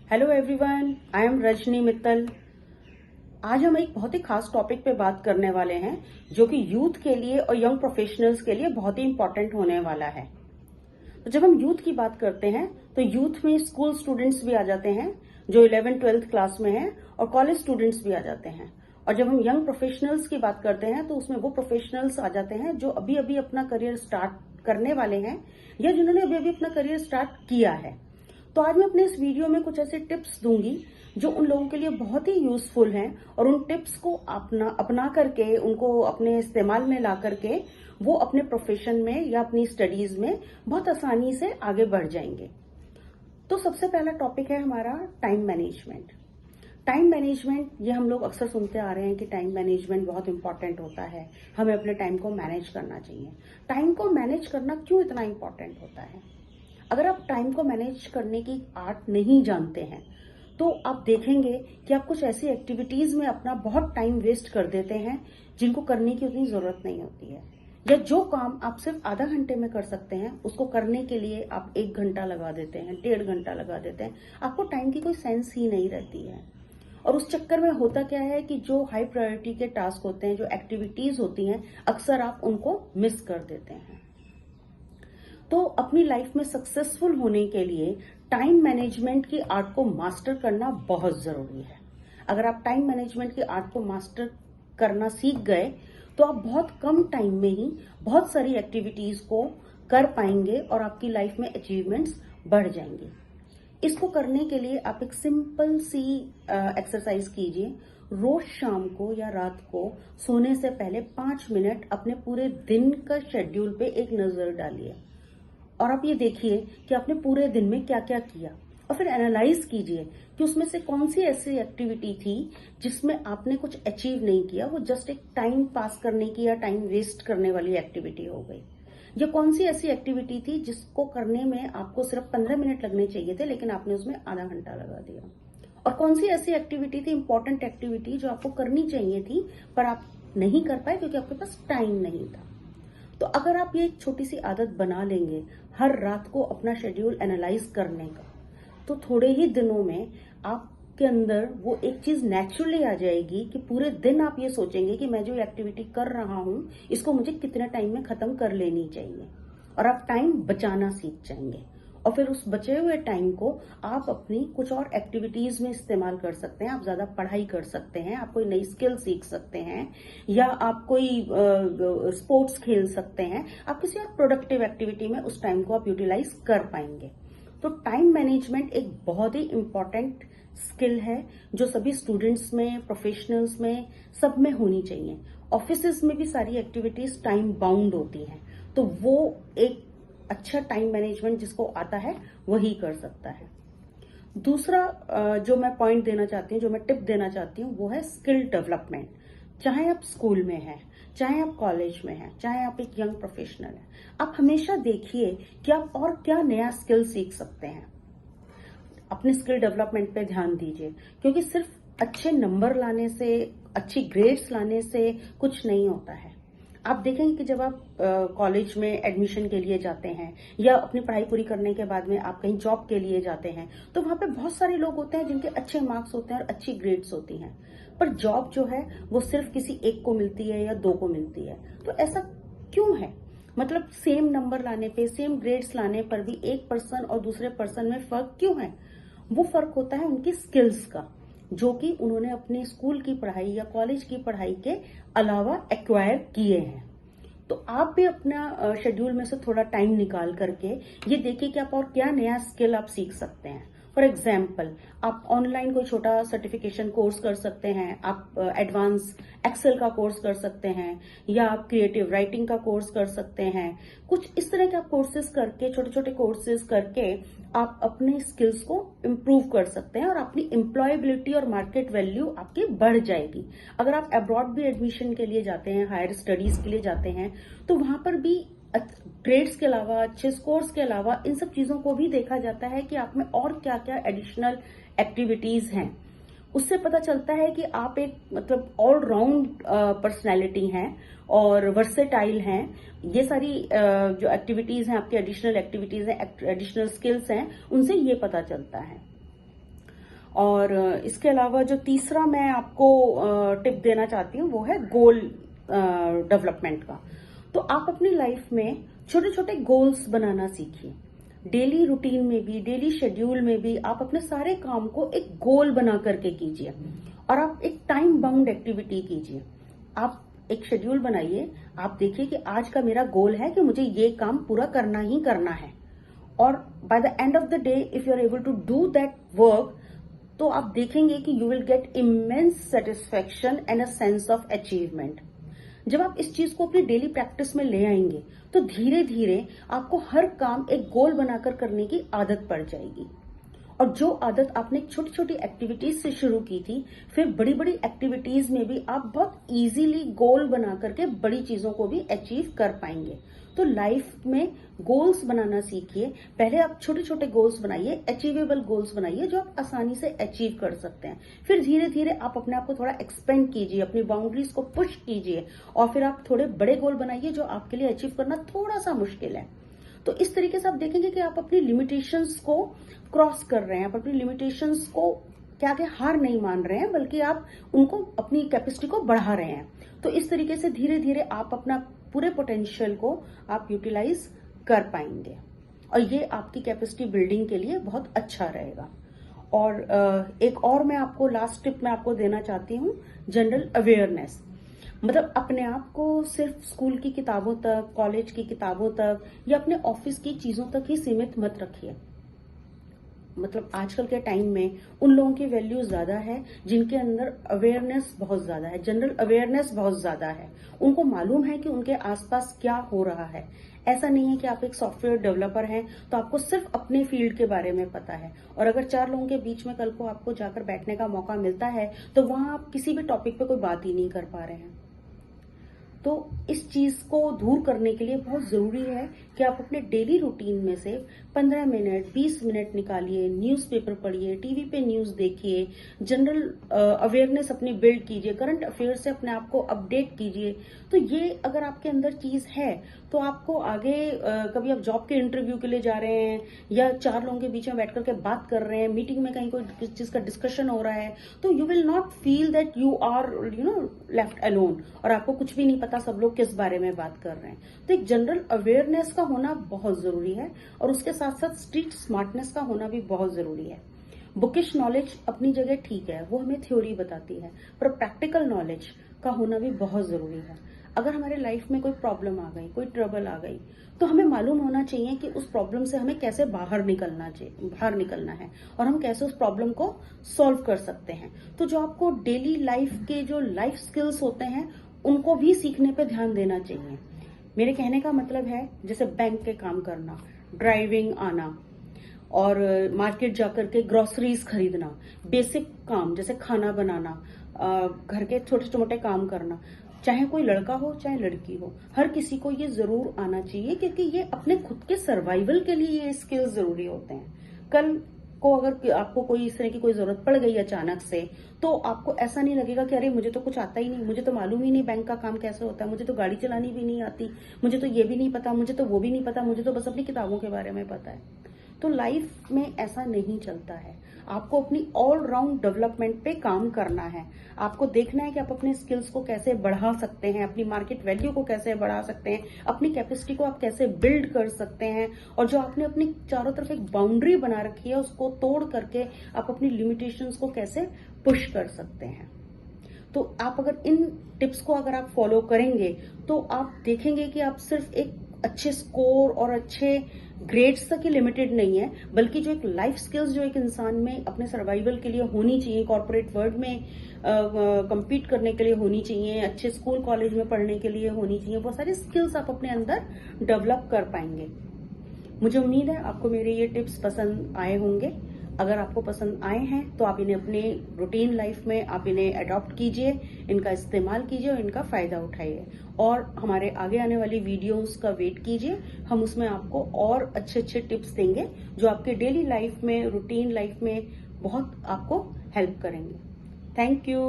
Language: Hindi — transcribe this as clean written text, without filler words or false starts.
Hello everyone, I am Rajni Mittal. आज हम एक बहुत ही खास टॉपिक पे बात करने वाले हैं जो कि यूथ के लिए और यंग प्रोफेशनल्स के लिए बहुत ही इंपॉर्टेंट होने वाला है। तो जब हम यूथ की बात करते हैं तो यूथ में स्कूल स्टूडेंट्स भी आ जाते हैं जो 11th-12th क्लास में हैं, और कॉलेज स्टूडेंट्स भी आ जाते हैं। और जब हम यंग प्रोफेशनल्स की बात करते हैं तो उसमें वो प्रोफेशनल्स आ जाते हैं जो अभी अभी अपना करियर स्टार्ट करने वाले हैं या जिन्होंने अभी अभी अपना करियर स्टार्ट किया है। तो आज मैं अपने इस वीडियो में कुछ ऐसे टिप्स दूंगी जो उन लोगों के लिए बहुत ही यूजफुल हैं, और उन टिप्स को अपना करके उनको अपने इस्तेमाल में ला करके वो अपने प्रोफेशन में या अपनी स्टडीज में बहुत आसानी से आगे बढ़ जाएंगे। तो सबसे पहला टॉपिक है हमारा टाइम मैनेजमेंट। टाइम मैनेजमेंट, ये हम लोग अक्सर सुनते आ रहे हैं कि टाइम मैनेजमेंट बहुत इंपॉर्टेंट होता है, हमें अपने टाइम को मैनेज करना चाहिए। टाइम को मैनेज करना क्यों इतना इंपॉर्टेंट होता है? अगर आप टाइम को मैनेज करने की आर्ट नहीं जानते हैं तो आप देखेंगे कि आप कुछ ऐसी एक्टिविटीज में अपना बहुत टाइम वेस्ट कर देते हैं जिनको करने की उतनी जरूरत नहीं होती है, या जो काम आप सिर्फ आधा घंटे में कर सकते हैं उसको करने के लिए आप 1 घंटा लगा देते हैं, 1.5 घंटा लगा देते हैं। आपको टाइम की कोई सेंस ही नहीं रहती है। और उस चक्कर में होता क्या है कि जो हाई प्रायोरिटी के टास्क होते हैं, जो एक्टिविटीज होती हैं, अक्सर आप उनको मिस कर देते हैं। तो अपनी लाइफ में सक्सेसफुल होने के लिए टाइम मैनेजमेंट की आर्ट को मास्टर करना बहुत जरूरी है। अगर आप टाइम मैनेजमेंट की आर्ट को मास्टर करना सीख गए तो आप बहुत कम टाइम में ही बहुत सारी एक्टिविटीज को कर पाएंगे और आपकी लाइफ में अचीवमेंट्स बढ़ जाएंगे। इसको करने के लिए आप एक सिंपल सी एक्सरसाइज कीजिए। रोज शाम को या रात को सोने से पहले 5 मिनट अपने पूरे दिन का शेड्यूल पे एक नजर डालिए, और आप ये देखिए कि आपने पूरे दिन में क्या क्या किया, और फिर एनालाइज कीजिए कि उसमें से कौन सी ऐसी एक्टिविटी थी जिसमें आपने कुछ अचीव नहीं किया, वो जस्ट एक टाइम पास करने की या टाइम वेस्ट करने वाली एक्टिविटी हो गई। या कौन सी ऐसी एक्टिविटी थी जिसको करने में आपको सिर्फ 15 मिनट लगने चाहिए थे लेकिन आपने उसमें आधा घंटा लगा दिया। और कौन सी ऐसी एक्टिविटी थी, इंपॉर्टेंट एक्टिविटी, जो आपको करनी चाहिए थी पर आप नहीं कर पाए क्योंकि आपके पास टाइम नहीं था। तो अगर आप ये एक छोटी सी आदत बना लेंगे हर रात को अपना शेड्यूल एनालाइज करने का, तो थोड़े ही दिनों में आपके अंदर वो एक चीज नेचुरली आ जाएगी कि पूरे दिन आप ये सोचेंगे कि मैं जो एक्टिविटी कर रहा हूं इसको मुझे कितने टाइम में खत्म कर लेनी चाहिए, और आप टाइम बचाना सीख जाएंगे। और फिर उस बचे हुए टाइम को आप अपनी कुछ और एक्टिविटीज में इस्तेमाल कर सकते हैं। आप ज्यादा पढ़ाई कर सकते हैं, आप कोई नई स्किल सीख सकते हैं, या आप कोई स्पोर्ट्स खेल सकते हैं। आप किसी और प्रोडक्टिव एक्टिविटी में उस टाइम को आप यूटिलाइज कर पाएंगे। तो टाइम मैनेजमेंट एक बहुत ही इंपॉर्टेंट स्किल है जो सभी स्टूडेंट्स में, प्रोफेशनल्स में, सब में होनी चाहिए। ऑफिसेज में भी सारी एक्टिविटीज टाइम बाउंड होती हैं, तो वो एक अच्छा टाइम मैनेजमेंट जिसको आता है वही कर सकता है। दूसरा जो मैं पॉइंट देना चाहती हूँ, जो मैं टिप देना चाहती हूँ, वो है स्किल डेवलपमेंट। चाहे आप स्कूल में हैं, चाहे आप कॉलेज में हैं, चाहे आप एक यंग प्रोफेशनल हैं, आप हमेशा देखिए कि आप और क्या नया स्किल सीख सकते हैं। अपने स्किल डेवलपमेंट पे ध्यान दीजिए, क्योंकि सिर्फ अच्छे नंबर लाने से, अच्छी ग्रेड्स लाने से कुछ नहीं होता है। आप देखेंगे कि जब आप कॉलेज में एडमिशन के लिए जाते हैं या अपनी पढ़ाई पूरी करने के बाद में आप कहीं जॉब के लिए जाते हैं, तो वहां पे बहुत सारे लोग होते हैं जिनके अच्छे मार्क्स होते हैं और अच्छी ग्रेड्स होती हैं, पर जॉब जो है वो सिर्फ किसी एक को मिलती है या 2 को मिलती है। तो ऐसा क्यों है? मतलब सेम नंबर लाने पे, सेम ग्रेड्स लाने पर भी एक पर्सन और दूसरे पर्सन में फर्क क्यों है? वो फर्क होता है उनकी स्किल्स का, जो कि उन्होंने अपने स्कूल की पढ़ाई या कॉलेज की पढ़ाई के अलावा एक्वायर किए हैं। तो आप भी अपना शेड्यूल में से थोड़ा टाइम निकाल करके ये देखिए कि आप और क्या नया स्किल आप सीख सकते हैं। फॉर एग्जाम्पल, आप ऑनलाइन कोई छोटा सर्टिफिकेशन कोर्स कर सकते हैं, आप एडवांस एक्सेल का कोर्स कर सकते हैं, या आप क्रिएटिव राइटिंग का कोर्स कर सकते हैं। कुछ इस तरह के आप कोर्सेज करके, छोटे छोटे कोर्सेज करके आप अपने स्किल्स को इम्प्रूव कर सकते हैं और अपनी एम्प्लॉयबिलिटी और मार्केट वैल्यू आपकी बढ़ जाएगी। अगर आप अब्रॉड भी एडमिशन के लिए जाते हैं, हायर स्टडीज के लिए जाते हैं, तो वहां पर भी ग्रेड्स के अलावा, अच्छे स्कोर्स के अलावा, इन सब चीजों को भी देखा जाता है कि आप में और क्या क्या एडिशनल एक्टिविटीज हैं। उससे पता चलता है कि आप एक मतलब ऑलराउंड पर्सनैलिटी हैं और वर्सेटाइल हैं। ये सारी जो एक्टिविटीज हैं, आपकी एडिशनल एक्टिविटीज हैं, एडिशनल स्किल्स हैं, उनसे ये पता चलता है। और इसके अलावा जो तीसरा मैं आपको टिप देना चाहती हूँ वो है गोल डेवलपमेंट का। तो आप अपनी लाइफ में छोटे छोटे गोल्स बनाना सीखिए। डेली रूटीन में भी, डेली शेड्यूल में भी आप अपने सारे काम को एक गोल बना करके कीजिए और आप एक टाइम बाउंड एक्टिविटी कीजिए। आप एक शेड्यूल बनाइए, आप देखिए कि आज का मेरा गोल है कि मुझे ये काम पूरा करना ही करना है, और by the end of the day if you are able to do that work, तो आप देखेंगे कि you will get immense satisfaction and a sense of achievement. जब आप इस चीज को अपनी डेली प्रैक्टिस में ले आएंगे तो धीरे धीरे आपको हर काम एक गोल बनाकर करने की आदत पड़ जाएगी। और जो आदत आपने छोटी छोटी एक्टिविटीज से शुरू की थी, फिर बड़ी बड़ी एक्टिविटीज में भी आप बहुत इजीली गोल बना करके बड़ी चीजों को भी अचीव कर पाएंगे। तो लाइफ में गोल्स बनाना सीखिए। पहले आप छोटे छोटे गोल्स बनाइए, अचीवेबल गोल्स बनाइए जो आप आसानी से अचीव कर सकते हैं। फिर धीरे धीरे आप अपने आप को थोड़ा एक्सपेंड कीजिए, अपनी बाउंड्रीज को पुश कीजिए, और फिर आप थोड़े बड़े गोल बनाइए जो आपके लिए अचीव करना थोड़ा सा मुश्किल है। तो इस तरीके से आप देखेंगे कि आप अपनी लिमिटेशंस को क्रॉस कर रहे हैं, आप अपनी लिमिटेशंस को क्या क्या हार नहीं मान रहे हैं, बल्कि आप उनको, अपनी कैपेसिटी को बढ़ा रहे हैं। तो इस तरीके से धीरे धीरे आप अपना पूरे पोटेंशियल को आप यूटिलाइज कर पाएंगे, और ये आपकी कैपेसिटी बिल्डिंग के लिए बहुत अच्छा रहेगा। और एक और मैं आपको लास्ट टिप मैं आपको देना चाहती हूँ, जनरल अवेयरनेस। मतलब अपने आप को सिर्फ स्कूल की किताबों तक, कॉलेज की किताबों तक या अपने ऑफिस की चीजों तक ही सीमित मत रखिए। मतलब आजकल के टाइम में उन लोगों की वैल्यू ज्यादा है जिनके अंदर अवेयरनेस बहुत ज्यादा है, जनरल अवेयरनेस बहुत ज्यादा है। उनको मालूम है कि उनके आसपास क्या हो रहा है। ऐसा नहीं है कि आप एक सॉफ्टवेयर डेवलपर हैं तो आपको सिर्फ अपने फील्ड के बारे में पता है, और अगर 4 लोगों के बीच में कल को आपको जाकर बैठने का मौका मिलता है तो वहां आप किसी भी टॉपिक पे कोई बात ही नहीं कर पा रहे हैं। तो इस चीज को दूर करने के लिए बहुत जरूरी है कि आप अपने डेली रूटीन में से 15 मिनट 20 मिनट निकालिए, न्यूज़पेपर पढ़िए, टीवी पे न्यूज देखिए, जनरल अवेयरनेस अपनी बिल्ड कीजिए, करंट अफेयर से अपने आप को अपडेट कीजिए। तो ये अगर आपके अंदर चीज है तो आपको आगे कभी आप जॉब के इंटरव्यू के लिए जा रहे हैं या 4 लोगों के बीच में बैठ करके बात कर रहे हैं, मीटिंग में कहीं कोई चीज का डिस्कशन हो रहा है, तो you will not feel that you are left alone और आपको कुछ भी नहीं पता सब लोग किस बारे में बात कर रहे हैं। तो एक जनरल अवेयरनेस का होना बहुत जरूरी है, और उसके साथ साथ स्ट्रीट स्मार्टनेस का होना भी बहुत जरूरी है। बुकिश नॉलेज अपनी जगह ठीक है, वो हमें थ्योरी बताती है, पर प्रैक्टिकल नॉलेज का होना भी बहुत जरूरी है। अगर हमारे लाइफ में कोई प्रॉब्लम आ गई, कोई ट्रबल आ गई, तो हमें मालूम होना चाहिए कि उस प्रॉब्लम से हमें कैसे बाहर निकलना है और हम कैसे उस प्रॉब्लम को सॉल्व कर सकते हैं। तो जो आपको डेली लाइफ के जो लाइफ स्किल्स होते हैं उनको भी सीखने पे ध्यान देना चाहिए। मेरे कहने का मतलब है जैसे बैंक के काम करना, ड्राइविंग आना, और मार्केट जाकर के ग्रोसरीज खरीदना, बेसिक काम जैसे खाना बनाना, घर के छोटे मोटे काम करना, चाहे कोई लड़का हो चाहे लड़की हो, हर किसी को ये जरूर आना चाहिए, क्योंकि ये अपने खुद के सर्वाइवल के लिए ये स्किल्स जरूरी होते हैं। कल को अगर आपको कोई इस तरह की कोई जरूरत पड़ गई अचानक से, तो आपको ऐसा नहीं लगेगा कि अरे मुझे तो कुछ आता ही नहीं, मुझे तो मालूम ही नहीं बैंक का काम कैसे होता है, मुझे तो गाड़ी चलानी भी नहीं आती, मुझे तो ये भी नहीं पता, मुझे तो वो भी नहीं पता, मुझे तो बस अपनी किताबों के बारे में पता है। तो लाइफ में ऐसा नहीं चलता है। आपको अपनी ऑल राउंड डेवलपमेंट पे काम करना है। आपको देखना है कि आप अपने स्किल्स को कैसे बढ़ा सकते हैं, अपनी मार्केट वैल्यू को कैसे बढ़ा सकते हैं, अपनी कैपेसिटी को आप कैसे बिल्ड कर सकते हैं, और जो आपने अपनी चारों तरफ एक बाउंड्री बना रखी है उसको तोड़ करके आप अपनी लिमिटेशंस को कैसे पुश कर सकते हैं। तो आप अगर इन टिप्स को अगर आप फॉलो करेंगे तो आप देखेंगे कि आप सिर्फ एक अच्छे स्कोर और अच्छे ग्रेड्स तक ही लिमिटेड नहीं है, बल्कि जो एक लाइफ स्किल्स जो एक इंसान में अपने सर्वाइवल के लिए होनी चाहिए, कॉर्पोरेट वर्ल्ड में compete करने के लिए होनी चाहिए, अच्छे स्कूल कॉलेज में पढ़ने के लिए होनी चाहिए, वो सारी स्किल्स आप अपने अंदर डेवलप कर पाएंगे। मुझे उम्मीद है आपको मेरे ये टिप्स पसंद आए होंगे। अगर आपको पसंद आए हैं तो आप इन्हें अपने रूटीन लाइफ में आप इन्हें अडॉप्ट कीजिए, इनका इस्तेमाल कीजिए और इनका फायदा उठाइए, और हमारे आगे आने वाली वीडियोस का वेट कीजिए। हम उसमें आपको और अच्छे अच्छे टिप्स देंगे जो आपके डेली लाइफ में, रूटीन लाइफ में बहुत आपको हेल्प करेंगे। Thank you.